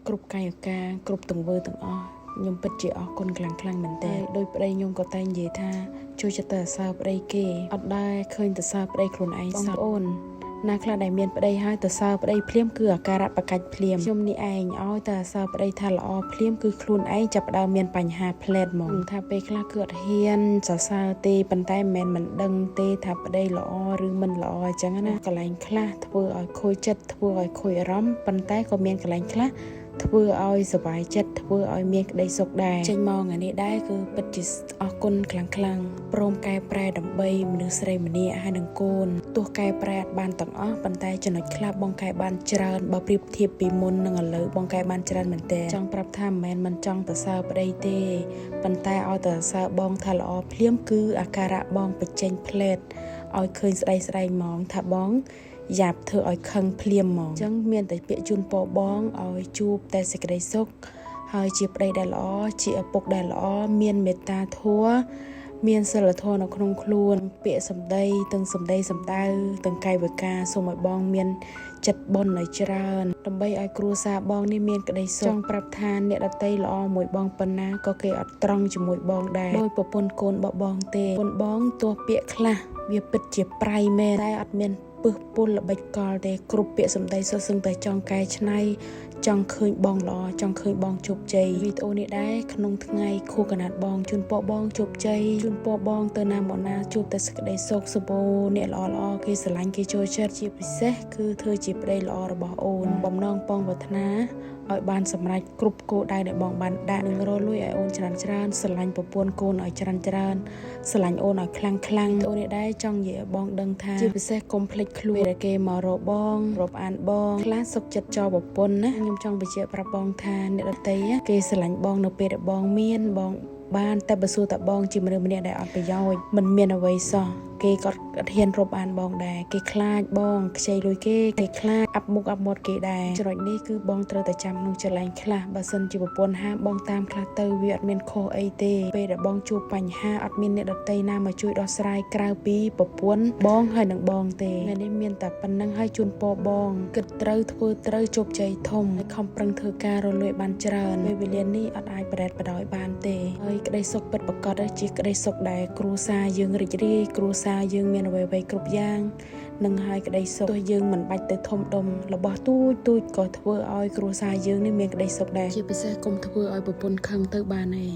គ្រប់កាយការគ្រប់ទង្វើទាំងអស់ខ្ញុំពិតជាអរគុណខ្លាំងមែនតើដោយប្តីខ្ញុំក៏តែងនិយាយថាជួយចិត្តទៅសើប្តីគេអត់ដែរឃើញទៅសើប្តីខ្លួនឯងបងប្អូនណាខ្លះដែលមានប្តីហើយទៅសើប្តីភ្លាមគឺអាការៈបកាច់ភ្លាមខ្ញុំនេះឯងឲ្យតែសើប្តីថាល្អភ្លាមគឺខ្លួនឯងចាប់ផ្ដើមមានបញ្ហាផ្លែតហ្មងថាពេលខ្លះគឺអត់ហ៊ានសរសើរទេប៉ុន្តែមិនដឹងទេថាប្តីល្អឬមិនល្អអញ្ចឹងណាកន្លែងខ្លះធ្វើឲ្យខូចចិត្តធ្វើឲ្យខូចអារម្មណ៍ប៉ុន្តែក៏មានកន្លែងខ្លះធ្វើឲ្យសុបាយចិត្តធ្វើឲ្យមានក្តីសុខដែរចេញមកថ្ងៃនេះដែរគឺពិតជាអរគុណខ្លាំងព្រមកែប្រែដើម្បីមនុស្សស្រីម្នាក់ហើយនឹងកូនទោះកែប្រែអត់បានទាំងអស់ប៉ុន្តែចំណុចខ្លះបងកែបានច្រើនបើប្រៀបធៀបពីមុននឹងឥឡូវបងកែបានច្រើនមែនតើចង់ប្រាប់ថាមិនចង់ទៅសើប្តីទេប៉ុន្តែឲ្យទៅសើបងថាល្អភ្លាមគឺអាការៈបងបញ្ចេញផ្លែតឲ្យឃើញស្ដីហ្មងថាបងយ៉ាប់ធ្វើឲ្យខឹងភ្លាមហ្មងអញ្ចឹងមានតែពាក្យជូនពរបងឲ្យជួបតែសេចក្តីសុខហើយជាប្តីដែលល្អជាឪពុកដែលល្អមានមេត្តាធម៌មានសិលធម៌នៅក្នុងខ្លួនពាក្យសម្ដីទាំងសម្ដីសម្ដៅទាំងកាយវិការសូមឲ្យបងមានចិត្តបុណ្យឲ្យច្រើនដើម្បីឲ្យគ្រួសារបងនេះមានក្តីសុខចង់ប្រាប់ថាអ្នកដតីល្អមួយបងប៉ុណ្ណាក៏គេអត់ត្រង់ជាមួយបងដែរដោយប្រពន្ធកូនរបស់បងទេប្រពន្ធបងទោះពាក្យខ្លះវាពិតជាប្រៃមែនតែអត់មានពឹសពុលល្បិចកលទេគ្រប់ពាក្យសម្ដីសុទ្ធសឹងតែចង់កែច្នៃចង់ឃើញបងល្អចង់ឃើញបងជោគជ័យវីដេអូនេះដែរក្នុងថ្ងៃខួបកណាត់បងជូនពរបងជោគជ័យជូនពរបងទៅណាមកណាជួបតែសេចក្តីសុខសុបូអ្នកល្អគេស្រឡាញ់គេចូលចិត្តជាពិសេសគឺធ្វើជាប្តីល្អរបស់អូនបំណងបងប្រាថ្នាឲ្យបានសម្រេចគ្រប់គោលដៅដែលបងបានដាក់នឹងរលួយឲ្យអូនច្រើនស្រឡាញ់ប្រពន្ធកូនឲ្យច្រើនស្រឡាញ់អូនឲ្យខ្លាំងអូននេះដែរចង់និយាយឲ្យបងដឹងថាជាពិសេសកុំភ្លេចខ្លួនដែលគេមករកបងរាប់អានបងខ្លះសុខចិត្តចោលប្រពន្ធណាខ្ញុំចង់បញ្ជាក់ប្រាប់បងថាអ្នកដទៃគេស្រឡាញ់បងនៅពេលដែលបងមានបងបានតែបើសួរតបងជាមនុស្សម្នាក់ដែលអត់ប្រយោជន៍មិនមានអ្វីសោះគេក៏អត់ហ៊ានរាប់អានបងដែរគេខ្លាចបងខ្ចីលុយគេខ្លាចអាប់មុខអាប់មាត់គេដែរចំណុចនេះគឺបងត្រូវតែចាំក្នុងចិត្តឡើងខ្លះបើសិនជាប្រពន្ធហាមបងតាមខ្លះទៅវាអត់មានខុសអីទេពេលដែលបងជួបបញ្ហាអត់មានអ្នកដទៃណាមកជួយដោះស្រាយក្រៅពីប្រពន្ធបងហើយនឹងបងទេថ្ងៃនេះមានតែប៉ុណ្្នឹងហើយជូនពរបងគិតត្រូវធ្វើត្រូវជោគជ័យធំខំប្រឹងធ្វើការរលួយបានច្រើនពេលវេលានេះអត់អាចប្រែតបដោយបានទេហើយក្តីសុខពិតប្រាកដជាក្តីសុខដែលគ្រួសារយើងរីករាយគ្រួសារយើងមានអ្វីៗគ្រប់យ៉ាងនឹងហើយក្តីសុខទោះយើងមិនបាច់ទៅធំដុំរបស់ទូចក៏ធ្វើឲ្យគ្រួសារយើងនេះមានក្តីសុខដែរជាពិសេសកុំធ្វើឲ្យប្រពន្ធខឹងទៅបានទេ